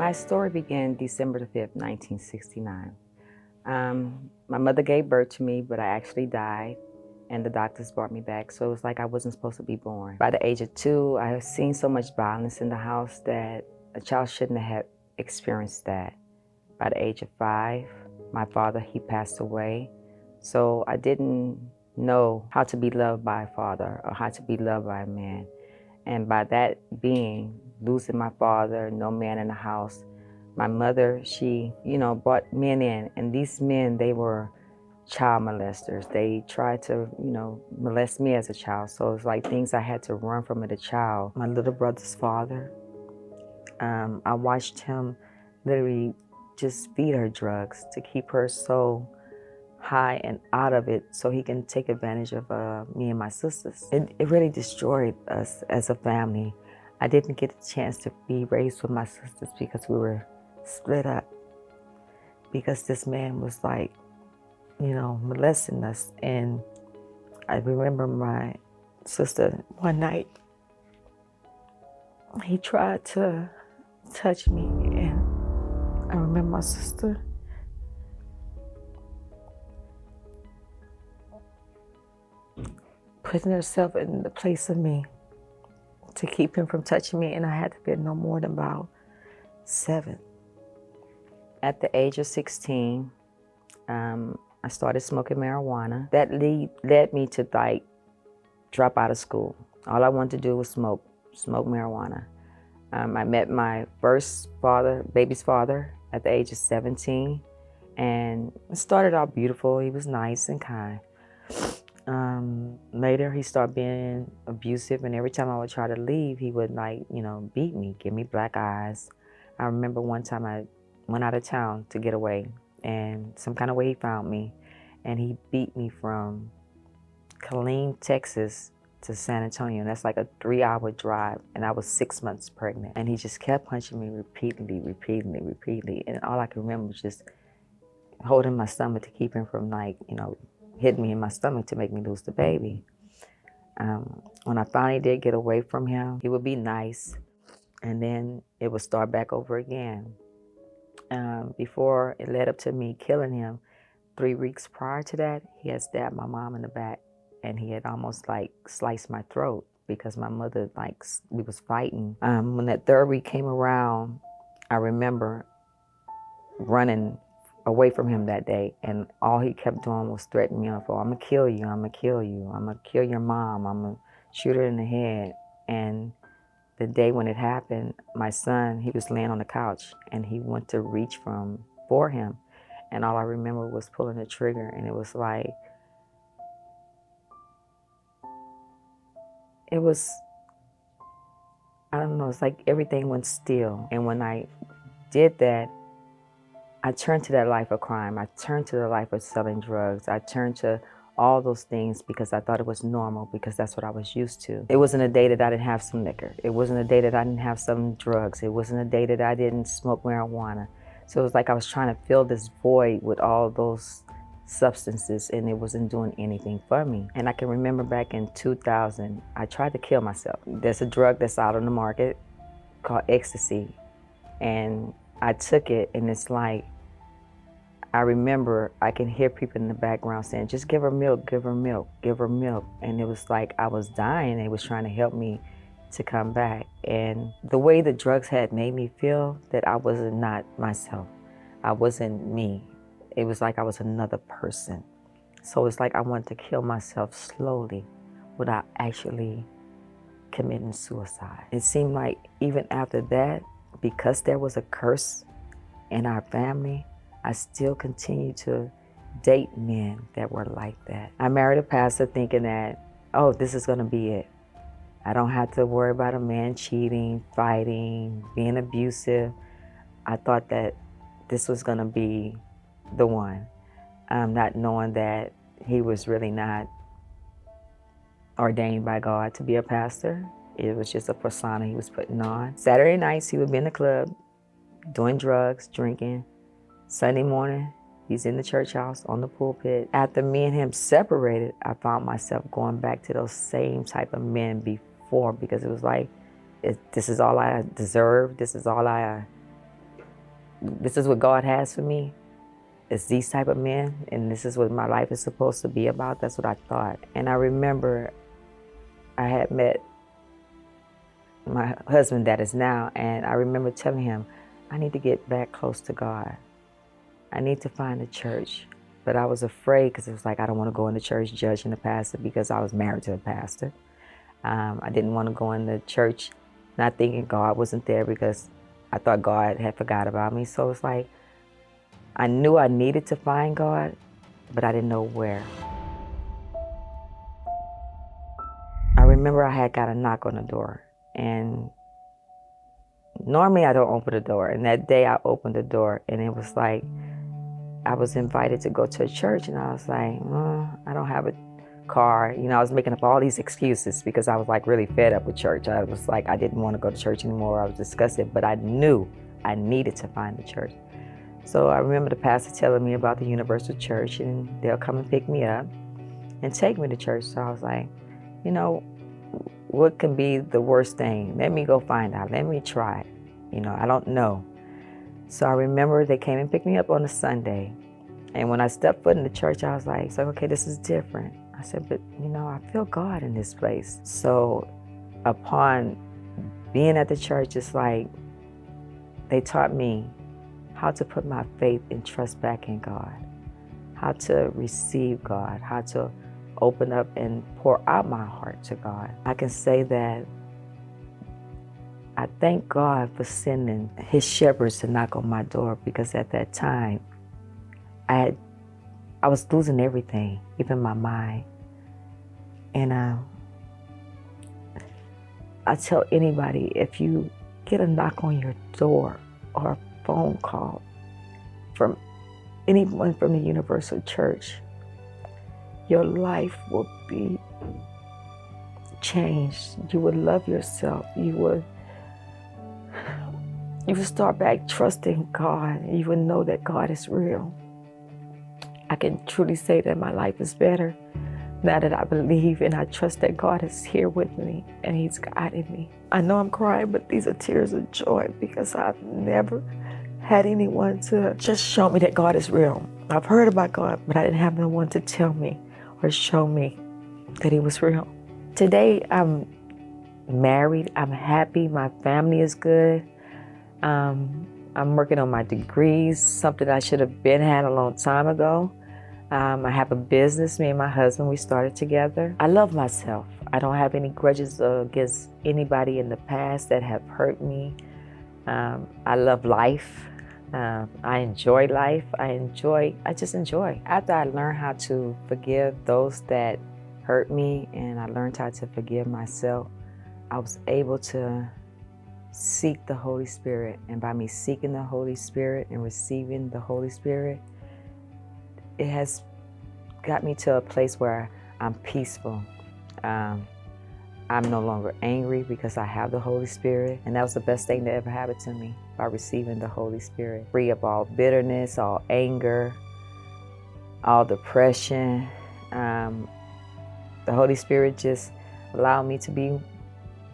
My story began December the 5th, 1969. My mother gave birth to me, but I actually died, and the doctors brought me back, so it was like I wasn't supposed to be born. By the age of 2, I had seen so much violence in the house that a child shouldn't have experienced that. By the age of 5, my father, he passed away, so I didn't know how to be loved by a father or how to be loved by a man. And by that being, losing my father, no man in the house, my mother, she, brought men in. And these men, they were child molesters. They tried to, molest me as a child. So it's like things I had to run from as a child. My little brother's father, I watched him literally just feed her drugs to keep her so high and out of it so he can take advantage of me and my sisters. It really destroyed us as a family. I didn't get a chance to be raised with my sisters because we were split up. Because this man was like, molesting us. And I remember my sister one night, he tried to touch me, and I remember my sister putting herself in the place of me to keep him from touching me, and I had to be no more than about 7. At the age of 16, I started smoking marijuana. That led me to drop out of school. All I wanted to do was smoke marijuana. I met my first baby's father, at the age of 17, and it started out beautiful. He was nice and kind. Later, he started being abusive, and every time I would try to leave, he would beat me, give me black eyes. I remember one time I went out of town to get away, and some kind of way he found me, and he beat me from Killeen, Texas to San Antonio. And that's like a 3-hour drive, and I was 6 months pregnant. And he just kept punching me repeatedly. And all I could remember was just holding my stomach to keep him from hitting me in my stomach to make me lose the baby. When I finally did get away from him, he would be nice, and then it would start back over again. Before it led up to me killing him, 3 weeks prior to that, he had stabbed my mom in the back, and he had almost sliced my throat because my mother, we was fighting. When that 3rd week came around, I remember running away from him that day, and all he kept doing was threatening me on the phone. I'm gonna kill you, I'm gonna kill you, I'm gonna kill your mom, I'm gonna shoot her in the head. And the day when it happened, my son, he was laying on the couch, and he went to reach for him, and all I remember was pulling the trigger, and it was I don't know, it's like everything went still. And when I did that, I turned to that life of crime. I turned to the life of selling drugs. I turned to all those things because I thought it was normal, because that's what I was used to. It wasn't a day that I didn't have some liquor. It wasn't a day that I didn't have some drugs. It wasn't a day that I didn't smoke marijuana. So it was like I was trying to fill this void with all those substances, and it wasn't doing anything for me. And I can remember back in 2000, I tried to kill myself. There's a drug that's out on the market called ecstasy, and I took it, and it's like, I remember I can hear people in the background saying, just give her milk, give her milk, give her milk. And it was like I was dying. They was trying to help me to come back. And the way the drugs had made me feel that I was not myself. I wasn't me. It was like I was another person. So it's like I wanted to kill myself slowly without actually committing suicide. It seemed like even after that, because there was a curse in our family, I still continue to date men that were like that. I married a pastor thinking that, oh, this is gonna be it. I don't have to worry about a man cheating, fighting, being abusive. I thought that this was gonna be the one, not knowing that he was really not ordained by God to be a pastor. It was just a persona he was putting on. Saturday nights, he would be in the club, doing drugs, drinking. Sunday morning, he's in the church house on the pulpit. After me and him separated, I found myself going back to those same type of men before, because it was like, this is all I deserve. This is all I this is what God has for me. It's these type of men, and this is what my life is supposed to be about. That's what I thought. And I remember I had met my husband that is now, and I remember telling him, I need to get back close to God. I need to find a church. But I was afraid because it was like, I don't want to go in the church judging the pastor because I was married to a pastor. I didn't want to go in the church not thinking God wasn't there because I thought God had forgot about me. So it's like, I knew I needed to find God, but I didn't know where. I remember I had got a knock on the door, and normally I don't open the door. And that day I opened the door, and it was like, I was invited to go to a church, and I was like, I don't have a car. You know, I was making up all these excuses because I was like really fed up with church. I was like, I didn't want to go to church anymore. I was disgusted, but I knew I needed to find a church. So I remember the pastor telling me about the Universal Church, and they'll come and pick me up and take me to church. So I was like, you know, what can be the worst thing? Let me go find out. Let me try it. You know, I don't know. So I remember they came and picked me up on a Sunday. And when I stepped foot in the church, I was like, okay, this is different. I said, but you know, I feel God in this place. So upon being at the church, it's like they taught me how to put my faith and trust back in God, how to receive God, how to open up and pour out my heart to God. I can say that I thank God for sending his shepherds to knock on my door, because at that time, I was losing everything, even my mind. And I tell anybody, if you get a knock on your door or a phone call from anyone from the Universal Church, your life will be changed. You would love yourself. You would start back trusting God. You would know that God is real. I can truly say that my life is better now that I believe and I trust that God is here with me and he's guiding me. I know I'm crying, but these are tears of joy because I've never had anyone to just show me that God is real. I've heard about God, but I didn't have no one to tell me or show me that he was real. Today, I'm married. I'm happy. My family is good. I'm working on my degrees, something I should have been had a long time ago. I have a business. Me and my husband, we started together. I love myself. I don't have any grudges against anybody in the past that have hurt me. I love life. I enjoy life. I just enjoy. After I learned how to forgive those that hurt me and I learned how to forgive myself, I was able to seek the Holy Spirit. And by me seeking the Holy Spirit and receiving the Holy Spirit, it has got me to a place where I'm peaceful. I'm no longer angry because I have the Holy Spirit. And that was the best thing that ever happened to me, by receiving the Holy Spirit. Free of all bitterness, all anger, all depression. The Holy Spirit just allowed me to be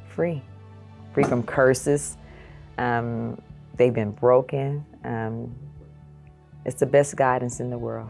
free from curses. They've been broken. It's the best guidance in the world.